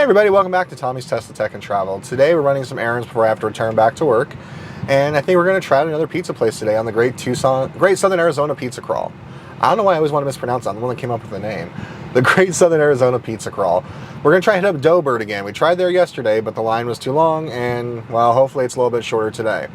everybody, welcome back to Tommy's Tesla Tech and Travel. Today we're running some errands before I have to return back to work, and I think we're going to try out another pizza place today on the Great Southern Arizona Pizza Crawl. I don't know why I always want to mispronounce that. I'm the one that came up with the name. The Great Southern Arizona Pizza Crawl. We're going to try and hit up Doughbird again. We tried there yesterday, but the line was too long, and, well, hopefully it's a little bit shorter today.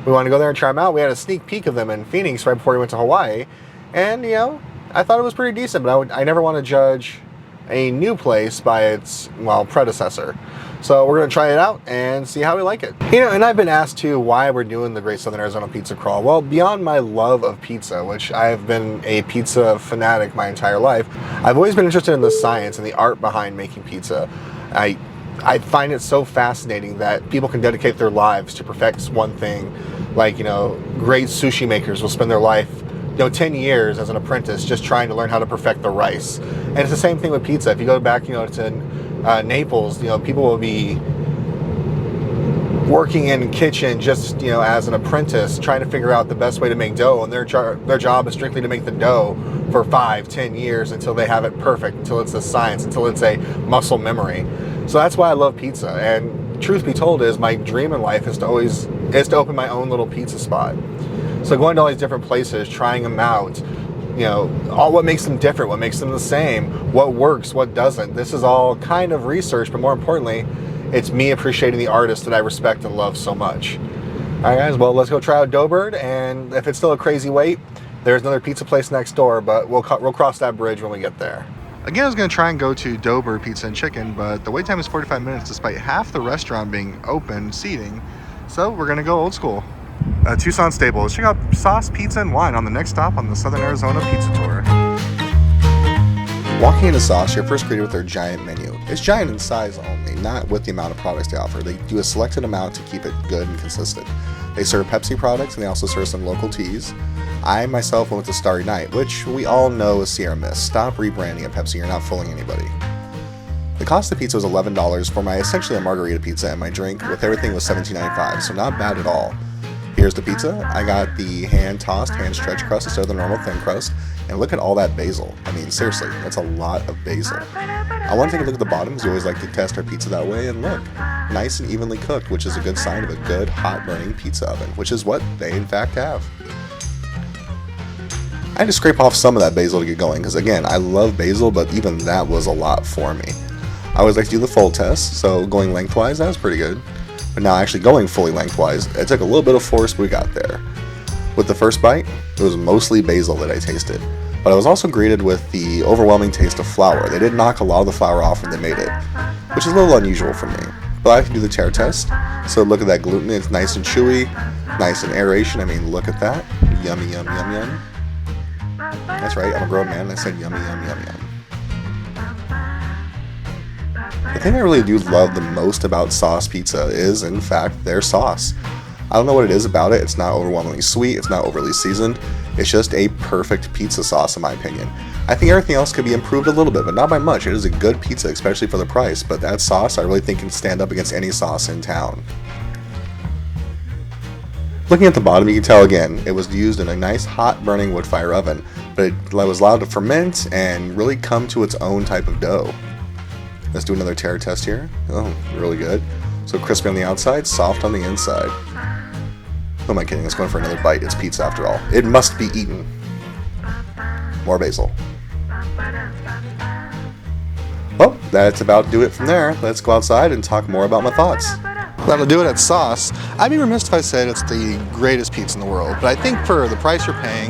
We wanted to go there and try them out. We had a sneak peek of them in Phoenix right before we went to Hawaii, and, you know, I thought it was pretty decent, but I never want to judge a new place by its, well, predecessor. So we're going to try it out and see how we like it. You know, and I've been asked too why we're doing the Great Southern Arizona Pizza Crawl. Well, beyond my love of pizza, which I have been a pizza fanatic my entire life, I've always been interested in the science and the art behind making pizza. I find it so fascinating that people can dedicate their lives to perfect one thing. Like, you know, great sushi makers will spend their life, 10 years as an apprentice just trying to learn how to perfect the rice. And it's the same thing with pizza. If you go back, to Naples, people will be working in the kitchen just, as an apprentice, trying to figure out the best way to make dough. And their job is strictly to make the dough for 5-10 years until they have it perfect, until it's a science, until it's a muscle memory. So that's why I love pizza. And truth be told is my dream in life is to open my own little pizza spot. So going to all these different places, trying them out, all what makes them different, what makes them the same, what works, what doesn't. This is all kind of research, but more importantly, it's me appreciating the artist that I respect and love so much. All right, guys, well, let's go try out Doughbird, and if it's still a crazy wait, there's another pizza place next door, but we'll cross that bridge when we get there. Again, I was going to try and go to Doughbird Pizza and Chicken, but the wait time is 45 minutes despite half the restaurant being open seating, so we're going to go old school. Tucson Stable. Let's check out Sauce, Pizza, and Wine on the next stop on the Southern Arizona Pizza Tour. Walking into Sauce, you're first greeted with their giant menu. It's giant in size only, not with the amount of products they offer. They do a selected amount to keep it good and consistent. They serve Pepsi products, and they also serve some local teas. I myself went with the Starry Night, which we all know is Sierra Mist. Stop rebranding a Pepsi, you're not fooling anybody. The cost of the pizza was $11 for essentially a margarita pizza, and my drink with everything was $17.95, so not bad at all. Here's the pizza. I got the hand-tossed, hand-stretched crust instead of the normal thin crust. And look at all that basil. I mean, seriously, that's a lot of basil. I want to take a look at the bottom, because we always like to test our pizza that way. And look, nice and evenly cooked, which is a good sign of a good, hot-burning pizza oven, which is what they, in fact, have. I had to scrape off some of that basil to get going, because, again, I love basil, but even that was a lot for me. I always like to do the fold test, so going lengthwise, that was pretty good. But now actually going fully lengthwise, it took a little bit of force, but we got there. With the first bite, it was mostly basil that I tasted. But I was also greeted with the overwhelming taste of flour. They did knock a lot of the flour off when they made it, which is a little unusual for me. But I can do the tear test. So look at that gluten, it's nice and chewy, nice and aeration. I mean, look at that. Yummy, yum, yum, yum. That's right, I'm a grown man and I said yummy, yum, yum, yum. The thing I really do love the most about Sauce Pizza is, in fact, their sauce. I don't know what it is about it. It's not overwhelmingly sweet. It's not overly seasoned. It's just a perfect pizza sauce, in my opinion. I think everything else could be improved a little bit, but not by much. It is a good pizza, especially for the price, but that sauce I really think can stand up against any sauce in town. Looking at the bottom, you can tell again, it was used in a nice hot burning wood fire oven, but it was allowed to ferment and really come to its own type of dough. Let's do another tear test here. Oh, really good. So crispy on the outside, soft on the inside. Who am I kidding? It's going for another bite. It's pizza after all. It must be eaten. More basil. Well, that's about to do it from there. Let's go outside and talk more about my thoughts. That'll do it at Sauce. I'd be remiss if I said it's the greatest pizza in the world, but I think for the price you're paying,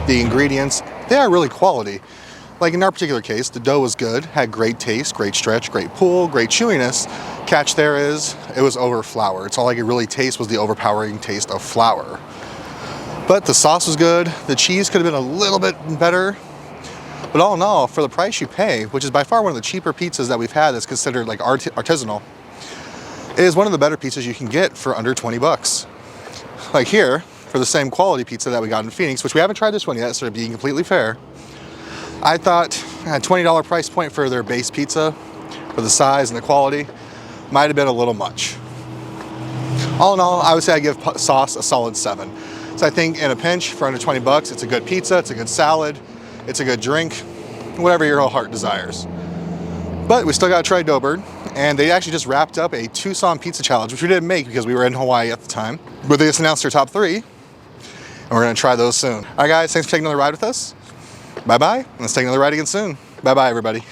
the ingredients, they are really quality. Like in our particular case, the dough was good, had great taste, great stretch, great pull, great chewiness. Catch there is, it was over flour. It's all I could really taste was the overpowering taste of flour. But the sauce was good, the cheese could have been a little bit better. But all in all, for the price you pay, which is by far one of the cheaper pizzas that we've had that's considered like artisanal, it is one of the better pizzas you can get for under 20 bucks. Like here, for the same quality pizza that we got in Phoenix, which we haven't tried this one yet, so being completely fair, I thought a $20 price point for their base pizza, for the size and the quality, might have been a little much. All in all, I would say I give Sauce a solid 7. So I think in a pinch, for under 20 bucks, it's a good pizza, it's a good salad, it's a good drink, whatever your whole heart desires. But we still gotta try Doughbird, and they actually just wrapped up a Tucson pizza challenge, which we didn't make because we were in Hawaii at the time. But they just announced their top 3, and we're gonna try those soon. All right, guys, thanks for taking another ride with us. Bye-bye, let's take another ride again soon. Bye-bye, everybody.